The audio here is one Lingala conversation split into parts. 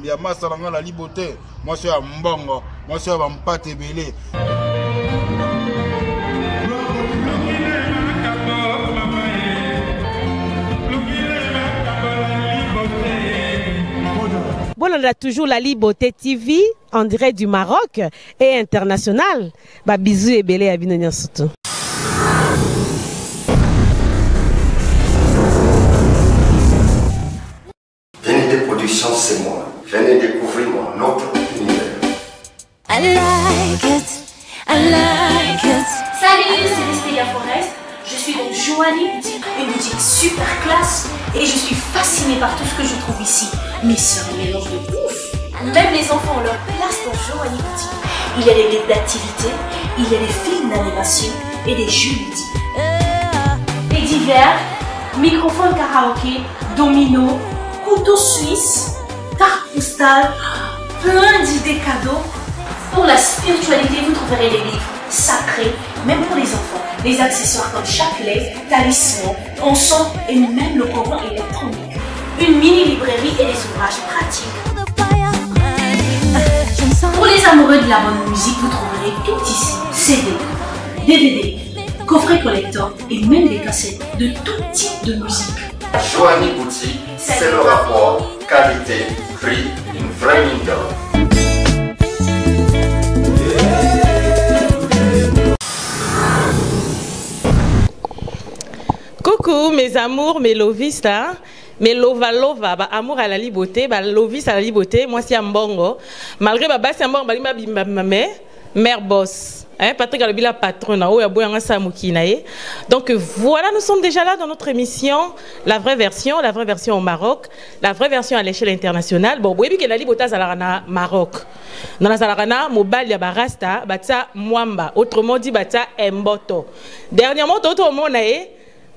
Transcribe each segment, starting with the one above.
ya masalanga la liboté moi c'est ya mbongo moi c'est ba mpate belé Bon, on a toujours la Liboté TV en direct du Maroc et international. Bah, bisous et belé à Binonia surtout. Venez des productions, c'est moi. Venez découvrir mon autre univers. I like it, I like it. Salut, c'est Lestélia Forest. Je suis donc Joanie Boutique, une boutique super classe et je suis fascinée par tout ce que je trouve ici. Mais c'est un mélange de ouf. Même les enfants ont leur place dans Joanie Boutique. Il y a des livres d'activité, il y a des films d'animation et des jeux ludiques. Et divers, microphone karaoké, domino, couteau suisse, carte postale, plein d'idées cadeaux. Pour la spiritualité, vous trouverez des livres sacrés, même pour les enfants. Des accessoires comme chapelet, talisman, encens et même le Coran électronique. Une mini-librairie et des ouvrages pratiques. Pour les amoureux de la bonne musique, vous trouverez tout ici. CD, DVD, coffret collector et même des cassettes de tout type de musique. Joanie Boutique, c'est le rapport qualité-prix, une vraie mine d'or. Coucou mes amours, mes lovis là. Mais lova, bah, amour à la liboté, bah, lovis à la liboté, moi c'est un bongo. Malgré ma basse, c'est un bongo, bah, ma mère boss. Hein, Patrick Alobila patronne, donc voilà, nous sommes déjà là dans notre émission, la vraie version au Maroc, la vraie version à l'échelle internationale. Bon, vous voyez que la liboté à Maroc. Dans la Zarana, mobile ya barasta, bata mwamba, autrement dit bata emboto. Dernièrement, tout le monde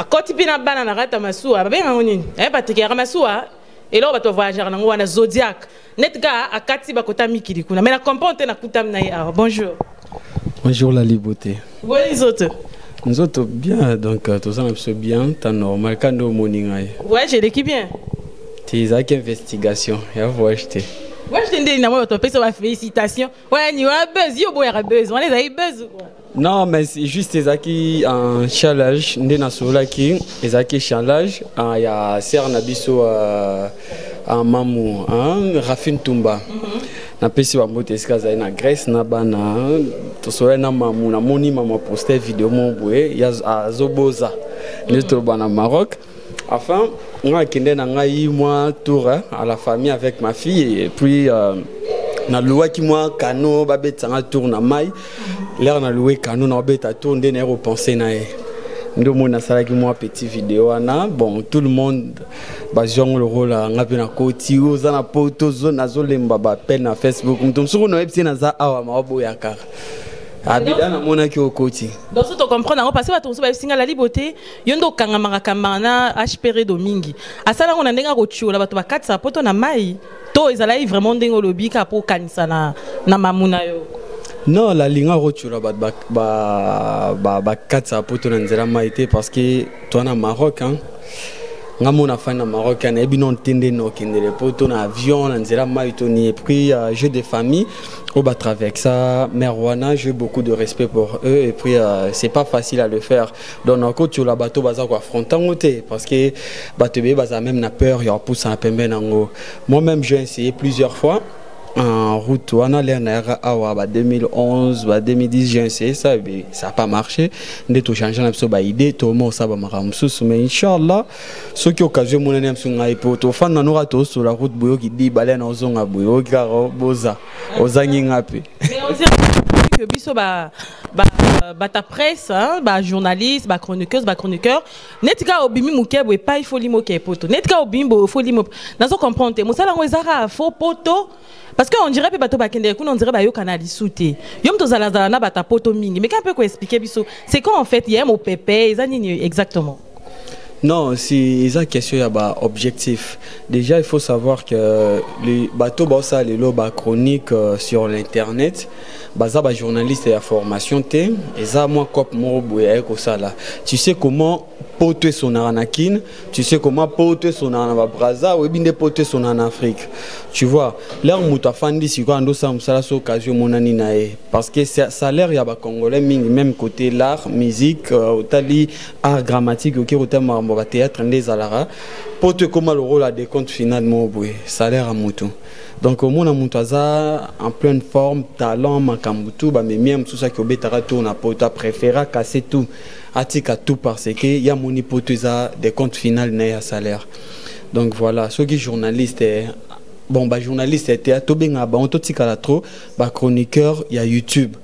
a côté pina banana rata masua, ba benga nini? Patrick ya masua. Et là, on va voyager dans le Zodiac. Netga a kati ba kota mikiri kuna. Mais la componente na kutam na ya. Bonjour. Bonjour la liboté. Oui, les autres. Nous autres bien, donc tout ça c'est bien, t'as normal quand nous morning. Ouais, j'ai l'équipe bien. Tes actes investigation, il faut acheter. Ouais, je t'ai dit na moi ton pays ça félicitations. Ouais, ni a buzz, yo boy a buzz. On les a buzz quoi. Non, mais c'est juste les acquis en challenge, ndé na sola qui, les acquis challenge, il y a Serre Nabiso en Mamou, Rafin Tumba. Na pesi wa mbote eskaza na Grèce na bana to sola na Mamou na moni mama poster vidéo mon boye ya azoboza neto bana Maroc. Enfin, on a kende na ngai moi tour à la famille avec ma fille et puis na loi qui moi cano babet sanga tour na mai l'air na loué cano na beta tour ndé na repenser na e ndo mona sala ki moi petit vidéo ana bon tout le monde ba jong le rôle nga pe na koti oza na poto zone azolemba ba pen na Facebook mtum suku no epsi na za awa mabo ya kaka abida na mona ki okoti donc ça tu comprends parce que ba tonso ba singa la liboté yondo kanga manga na HPR domingi asala ngona ndenga ko chiola bato ba katsa poto na mai to ezala vraiment ndengo lobika po kanisa na mamuna yo. Non, la ligne rotula ba katsa poto na nzela maite parce que toi na Maroc hein. Nga mona fa na Maroc na ebi non tende no kendele poto na avion na nzela maite ni et puis jeu de famille au ba avec ça Merwana, j'ai beaucoup de respect pour eux et puis c'est pas facile à le faire. Donc encore tu la bateau baza ko affronter ngoté parce que bateau be baza même na peur ya pousse un peu nango. Moi-même j'ai essayé plusieurs fois. En route, on a l'air 2011, 2010, j'ai essayé ça, mais ça n'a pas marché. On a tout changé, on a idée, tout le monde ça va marcher. Mais Inch'Allah, ceux qui ont occasion de me faire pour fan na nora to sur la route boyo qui dit balen en zonga boyo garo boza ozangi ngapi. Mais on dirait que biso ba ta presse, ba journaliste, ba chroniqueuse, ba chroniqueur, netka obimi mukebo et pas il faut limo ke poto. Netka obimi bo faut limo. Nazo comprendre, musala ngwezara faux poto. Parce qu'on dirait que on dirait que canal souté. Yom to zalazala na bata poto mingi. Mais qu'un peu expliquer biso. C'est quoi en fait il y a mon pépé exactement. Non, c'est une question ya objectif. Déjà il faut savoir que les bateaux ça les loba chroniques sur l'internet. Baza ba journaliste et la formation té et ça moi cop mo boye ko ça là. Tu sais comment porter son aranakin, tu sais comment porter son arana Braza ou bien porter son en Afrique. Tu vois, l'air mouta fandi si quoi ando ça musala so occasion monani nae parce que salaire ya ba congolais mingi même côté l'art, musique, otali art dramatique OK ota mambo ba théâtre ndé alara pour te comment le rôle à des comptes final mo boy salaire à mutu. Donc au mona mutu aza en pleine forme, talent makambutu ba même tout ça qui obetara tourne à pota préféra casser tout atika tout parce que ya moni potuza des comptes final na ya salaire. Donc voilà, ceux qui journalistes bon bah journaliste était tobenga ba on totikala trop ba chroniqueur il y a YouTube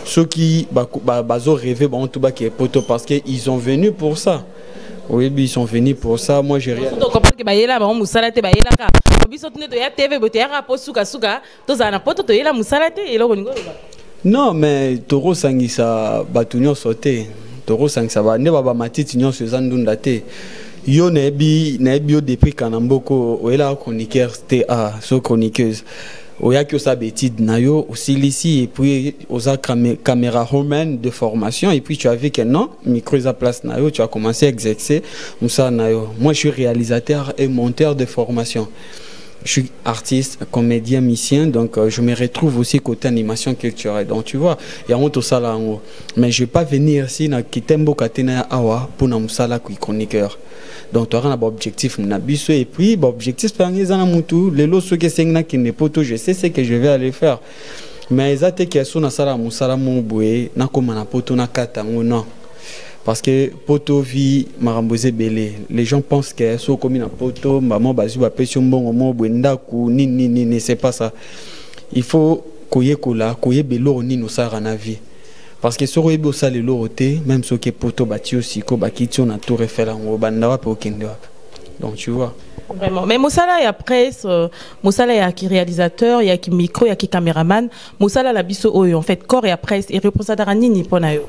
ceux qui bazo rêvé ba on tout ba qui est poto parce que ils sont venus pour ça. Oui, ils sont venus pour ça. Moi j'ai rien. Donc comprendre que ba yela ba musala te ba yela ka biso tune to ya TV bote ya rapo suka suka to za na poto to yela musala te eloko ningo ba. Non mais toro sangisa batunyo sauté toro sangisa ba ne ba matiti nyo sezandunda te. Yo nebi au depuis kanamboko oela chroniqueur TA so chroniqueuse oya ki osa betide na yo aussi ici et puis osa caméra woman de formation et puis tu as vu que non micro à place na yo tu as commencé à exercer musa na yo. Moi je suis réalisateur et monteur de formation. Je suis artiste, comédien, musicien, donc je me retrouve aussi côté animation culturelle. Donc tu vois, il y a un tout ça là en haut. Mais je ne vais pas venir ici na kitembo katena awa pour na musala qui chroniqueur. Donc tu auras un objectif munabiso et puis objectif c'est na mutu les lots ceux qui sengna qui ne poto je sais ce que je vais aller faire. Mais ezate qui sont na sala musala mo boye na koma na poto na kata non. Parce que poto vi marambosé belé les gens pensent que so comme na poto maman bazu ba pession bon mo bwenda ku ni c'est pas ça. Il faut koye kola koye belo ni no sara na vie. Parce que sur ebo ça le loroté même ce que poto bati aussi ko bakiti on a tout refait là on banda wa po kende wa. Donc tu vois. Vraiment. Mais Moussala y a presse, Moussala y a qui réalisateur, y a qui micro, y a qui caméraman. Moussala la biso oyo en fait corps y a presse et représentateur nini pona yo.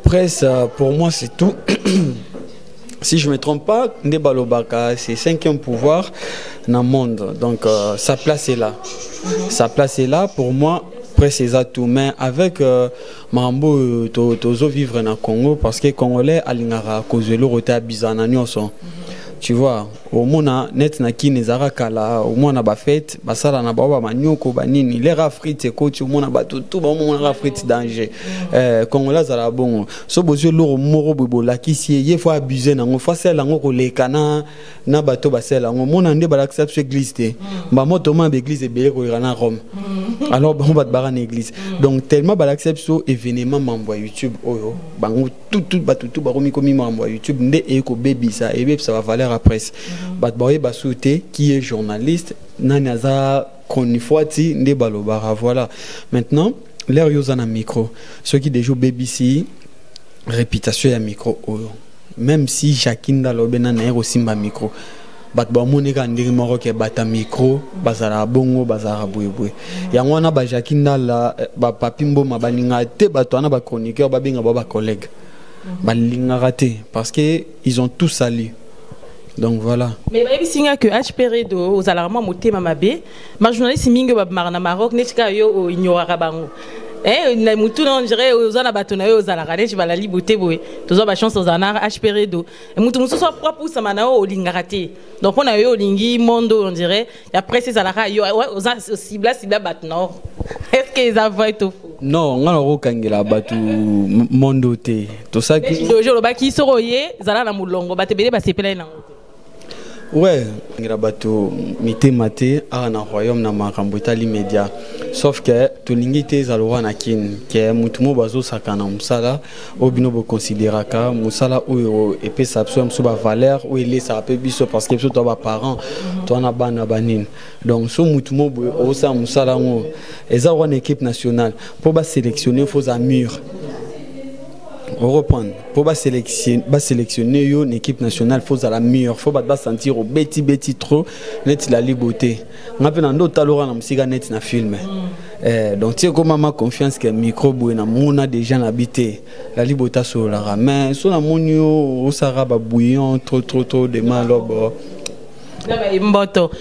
Presse, pour moi, c'est tout. Si je ne me trompe pas, Ndebalobaka, c'est 5e pouvoir dans le monde. Donc, sa place est là. Sa place est là, pour moi, presse, c'est tout. Mais avec Mambo, tozo vivre dans le Congo, parce que les Congolais, Alingara, Kozelo, Rota, Bizana, Nyonson. Tu vois, au mona net na ki nezara kala au mona ba fête basala na baba manyoko banini les rafrites ko tu mona ba tout ba mona rafrites danger Congolais za la bon so bozio loro moro bobola ki si ye faut abuser na ngo face la ngo ko lekana na bato basela ngo mona nde ba accept église te ba moto ma église ebele ko irana Rome alors ba ba bara na église donc tellement ba accept so événement m'envoie YouTube oyo bango tout ba tout ba komi komi m'envoie YouTube nde e ko baby ça et ça va valer après Batboye Basouté qui est journaliste Nanaza Konifwati Ndebalobara voilà maintenant l'air yozana micro ceux qui déjà BBC réputation ya micro même si Jacqueline Dalobena na aussi ma micro Batbo monika ndiri moko ke bata micro bazara bongo bazara boué yango na ba Jacqueline Dala ba papimbo mabaninga te bato na ba chroniqueur ba benga ba collègue ba linga raté parce que ils ont tous sali. Donc voilà. Mais il y a que HPR aux alarmants moté mamabe, ma journaliste mingo marna Maroc netika yo ignorera bango. Na mutu non dirait aux anabatona aux alarane je la liberté boy. Tozo ba chance aux anar HPR do. Mutu musu so propre ça manao au lingaraté. Donc on a eu au lingi mondo on dirait et après ces alara yo aux cible batnor. Est-ce que ils avaient tout fou? Non, on a le kangela batu mondo te. Tout ça qui dojo lo ba ki soroye zala na mulongo batebele ba sepela na. Ouais, Grabato mité maté à un royaume na makambota l'immédiat. Sauf que tout l'ingité zalora na kin que mutumo bazo sakana musala obino bo considéraka musala ou et puis ça soit msuba valeur ou il est ça peut biso parce que toi ba parents toi na bana banin. Donc so mutumo bo o sa musala ngo eza une équipe nationale pour ba sélectionner faut à mur. On reprend pour sélectionner une équipe nationale faut à la meilleure faut pas sentir au beti trop net la liberté on a dans d'autres talents na musique net na film donc tu comme ma confiance que micro na mona déjà habité la liberté sur la main sur la monio au sara ba bouillon trop de mal Mboto.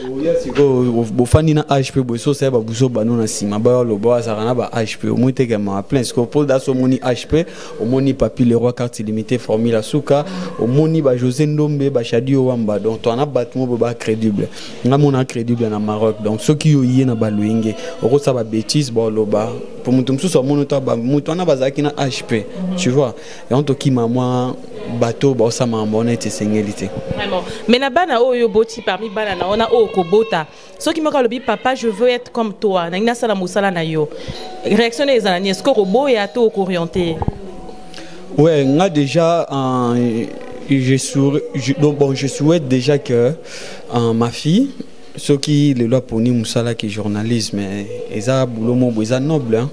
Bofani na HP boso ça ba buso bano na sima ba lo ba sarana ba HP au moins te ma plein ce que pour da so moni HP au moni papi le roi carte illimitée formule suka au moni ba José Ndombe ba Chadi Wamba donc on a batmo ba crédible nga mona crédible na Maroc donc ceux qui yo yé na ba luinge oko ça ba bêtise ba lo ba pour mutum so mono ta ba mutu na bazaki na HP tu vois et on to ki moi bateau ba ça ma bonne singélité vraiment mais na bana oyo boti parmi bana na ona o kobota ceux qui me ka lobi papa je veux être comme toi na ina sala musala na yo réaction les anani est-ce que robo et ato orienté ouais nga déjà je souhaite déjà que ma fille ceux qui le loi poni musala qui journalisme eza boulot mo eza noble hein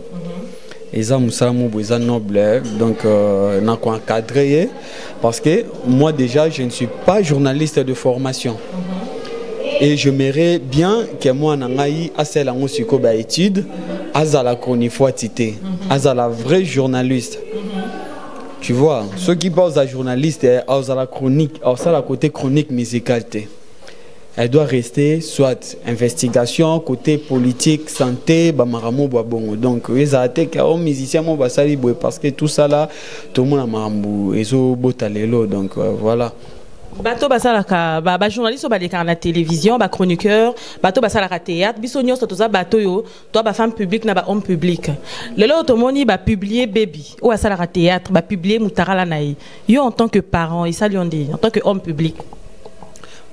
eza musala mo eza noble donc na ko encadrer parce que moi déjà je ne suis pas journaliste de formation et je m'aimerais bien que moi nangai asela ngo siko ba étude azala chroniqueur azala vrai journaliste. Tu vois, ceux qui pensent à journaliste, à la chronique, à la côté chronique musicale, elle doit rester soit investigation, côté politique, santé, bamaramo babongo. Donc, ils ont été car musiciens mo basali parce que tout ça là, tout le monde a marambu, ils ont botalelo. Donc voilà. Bato basalaka ba journaliste ba à la télévision ba chroniqueur bato basalaka théâtre biso nyonso toza bato yo toi ba femme publique na ba homme public lelo tomoni ba publier baby ou basalaka théâtre ba publier mutarala naï yo en tant que parent et ça lui en tant que homme public.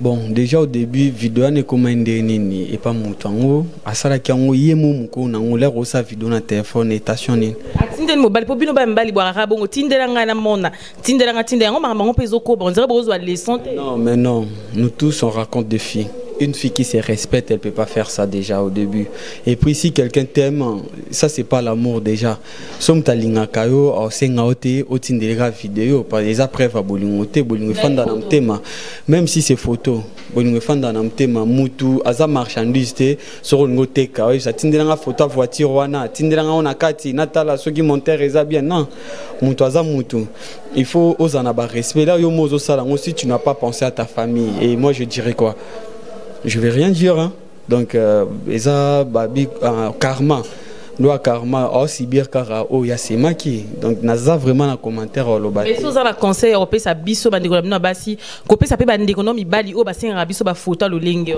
Bon, déjà au début, vidéo n'est comme un nini et pas mon tango. À ça, la kiango yemo muko na ngolé rosa vidéo na téléphone et stationné. Tindel mobile po bino ba mbali bwa rabongo tindela nga na mona tindela nga tindela ngo mama ngo pezo ko bon zero bozo les santé. Non, mais non, nous tous on raconte des filles. Une fille qui se respecte, elle peut pas faire ça déjà au début. Et puis si quelqu'un t'aime, ça c'est pas l'amour déjà. Somme talinga kayo au sengaote au tindelega vidéo par les après va bolingote bolingo fanda na mtema. Même si c'est photo, bolingo fanda na mtema mutu aza marchandise te sur ngote ka ça tindelanga photo voiture wana tindelanga ona kati natala soki monter eza bien non. Mutu aza mutu. Il faut osana ba respect là yo mozo sala si tu n'as pas pensé à ta famille et moi je dirais quoi? Je vais rien dire hein. Donc eza babi karma loi karma aussi bien kara o ya semaki donc naza vraiment na commentaire au loba. Mais sous la conseil au pesa biso bandeko na basi ko pesa pe bandeko no mibali o basenga biso ba photo lo lingue.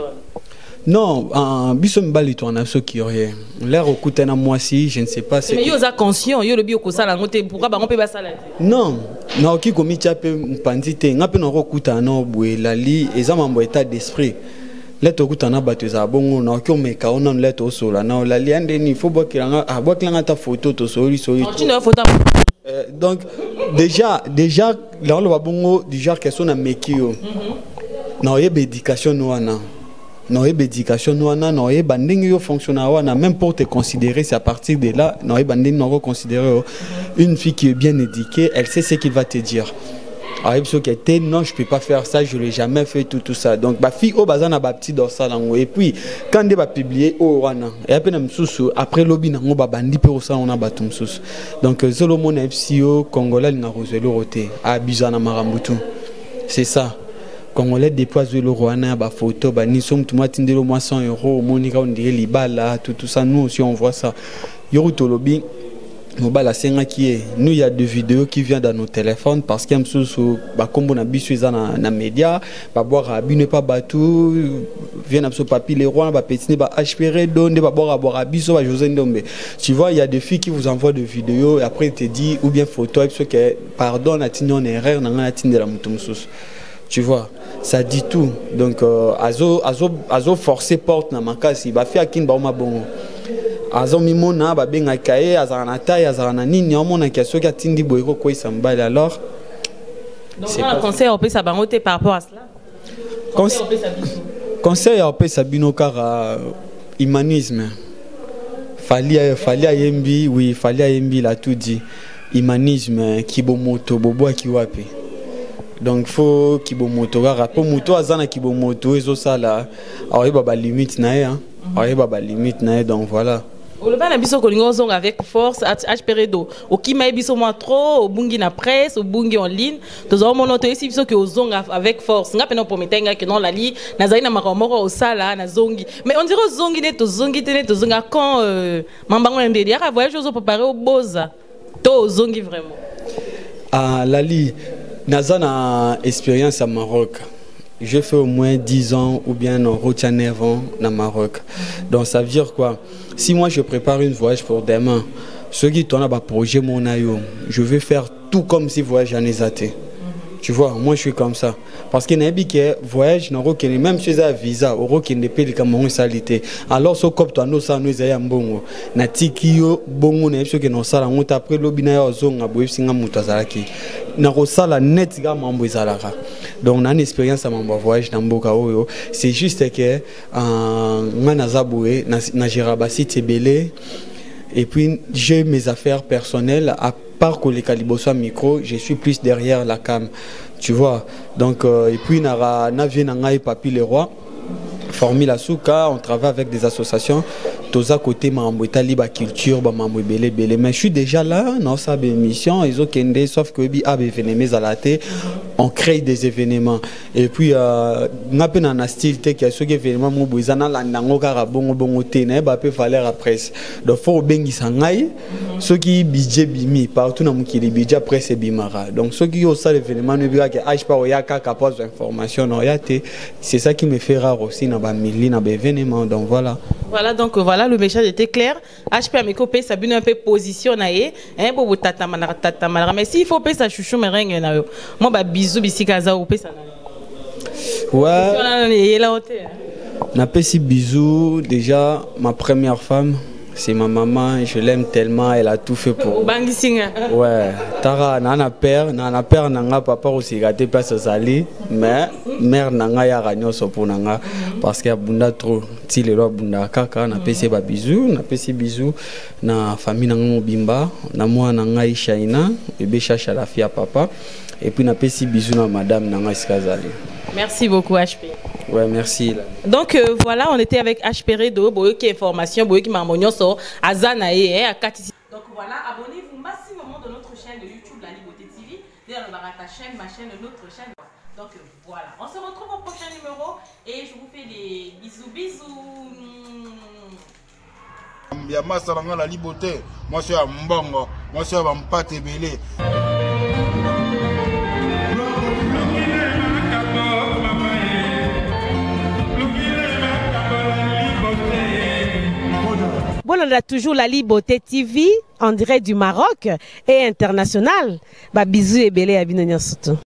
Non, biso mbali to na so qui rien. L'air okutana moi si je ne sais pas c'est. Mais yo za conscient yo le bi ko sala ngote pourquoi ba ngompe ba sala. Non, na oki komi chape mpandite ngape na okuta na obwe lali eza mambo état d'esprit. Leto kutana batuza bongo na ko meka ona leto sola na la liande ni faut bokilanga bokilanga ta photo to soli soli. Tu ne photo. Donc déjà là le bongo du genre question na mekio. Na yebe éducation wana. Na yebe éducation wana na yeba ndenge yo fonctionner wana même pour te considérer c'est à partir de là na yeba ndenge na considérer une fille qui est bien éduquée, elle sait ce qu'il va te dire. Non, je peux pas faire ça, je l'ai jamais fait tout ça. Donc ma fille au bazana ba petit dans ça et puis quand elle va publier au wana et après lobby na ngo ba bandi pe ça on a batum sous. Donc Solomon FCO congolais na roselo roté à bizana marambutu. C'est ça. Congolais déploie le rwana ba photo ba ni somme tout matindelo moi 100 € monika on dirait libala tout ça nous aussi on voit ça. Yoruto lobby mobile senga qui est nous il y a des vidéos qui viennent dans nos téléphones parce qu'il y a sous ba kombo na biso eza na média ba boire abine pas batou vient na papier les rois ba petine ba HPR donne ba boire biso ba José Ndombe. Tu vois il y a des filles qui vous envoient des vidéos et après ils te dit ou bien photo et parce que pardon na tinyo na erreur na na tindela mutumsus. Tu vois ça dit tout donc azo forcer porte na makasi ba fi akin ba ma bongo azomi mona ba benga kaye azana taille azana nini omona question ki atindi boyeko ko isambali alors c'est un conseil au pesa bangote par rapport à cela conseil au pesa bino car humanisme fali yembi oui fali yembi la tout dit humanisme kibomoto bobo ki wapi donc faut kibomoto car po moto azana kibomoto ezo sala ayeba ba limite na hein ayeba ba limite na donc voilà. Le ban biso kolingo zong avec force HPRedo. O kima biso moi trop, au bungi na presse, au bungi en ligne. Tous au moment to ici biso que au zong avec force. Nga pena prometenga que non la li na zaina makamoko au sala na zongi. Mais on dirait zongi ne to zongi tene to zonga quand mambango ndeli ya voyage aux préparer au boza. To zongi vraiment. Ah Lali, nazana expérience à Maroc. J'ai fait au moins 10 ans ou bien en route 9 ans au Maroc. Donc ça veut dire quoi? Si moi je prépare une voyage pour demain, ceux qui tournent à projet mon aïe, je vais faire tout comme si voyage en été. Tu vois, moi je suis comme ça. Parce qu'il y a un voyage, même si un visa, au qui ne paye comme salité. Alors, ce cop, toi, nous sommes un bon. Natikio, bon, on est sûr que nous sommes après l'obina au zone à Bouefsinga Moutazaraki. Nous sommes net gamma Zalara. Donc, on a une expérience à mon voyage dans Bokaoyo. C'est juste que, Manazaboué, Najirabasi Tebele, et puis j'ai mes affaires personnelles à part que les calibosa micro, je suis plus derrière la cam, tu vois. Donc et puis Navi Nangai Papi le Roi, Formula Souka, on travaille avec des associations. Tous à côté Mamboita Liba Culture, Mambo Belé Belé. Mais je suis déjà là, dans sa émission, ils ont kendé, sauf que on crée des événements. Et puis n'a pas un style qui a ce événement Moubouizana Landango Karabongo Bongo Téné, Bapé Valère à presse. Donc faut bengi sangai, ceux qui budget bimi partout dans mon kili budget presse bimara. Donc ceux qui ont ça l'événement ne verra que H pas Oyaka capable d'information c'est ça qui me fait rare aussi dans Bamili dans événement. Donc voilà. Voilà, donc voilà, le message était clair. HP Amiko paye sa bune un peu positionné, hein, pour tata malara. Mais s'il faut payer sa chouchou merengue na yo. Moi ba bisou bisikaza ou paye ça. Ouais. Na pesi bisou déjà ma première femme. C'est ma maman, je l'aime tellement, elle a tout fait pour. Ouais, Tara, nana père nanga papa aussi gâté place Zali, mais mère nanga ya ranyo sopo nanga parce qu'il y a bunda trop. Si les lois bunda kaka na pesi ba bisou, na pesi bisou na famille nanga mobimba, na moi nanga Ishaina, bébé chacha la fille à papa et puis na pesi bisou na madame nanga Iskazali. Merci beaucoup HP. Ouais, merci. Donc voilà, on était avec HPRedo, qui information, qui marmonion sur Azanae, à Katisi. Donc voilà, abonnez-vous massivement de notre chaîne de YouTube, La Liberté TV. D'ailleurs, ta chaîne, ma chaîne, notre chaîne. Donc voilà, on se retrouve au prochain numéro et je vous fais des bisous. Yamasa La Liberté, moi je suis à Mbongo, moi je suis à Mpate Belé. Bon, on a toujours La Liberté TV en direct du Maroc et international. Bisous et belé à Binonia surtout.